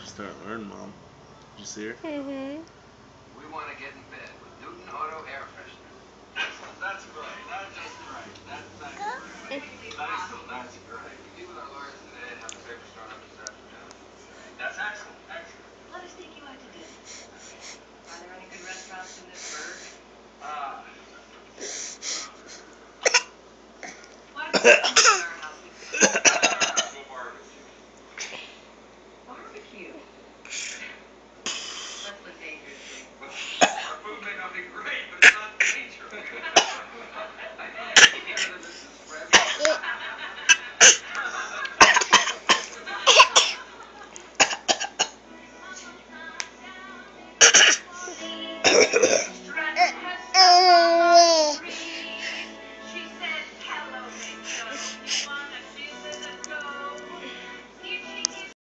Start learning, Mom. Did you see her? Mm-hmm. We want to get in bed with Newton Auto Air Freshener. Excellent. That's right. That's just right. That's nice. That's right. We meet with our lawyers today and have the paper start up this afternoon. That's excellent. Excellent. Let us take you out to dinner. Are there any good restaurants in this burg? Why don't you come to our house? Barbecue. Let's look dangerous. Our food may not be great, but it's not dangerous. I think this is fresh.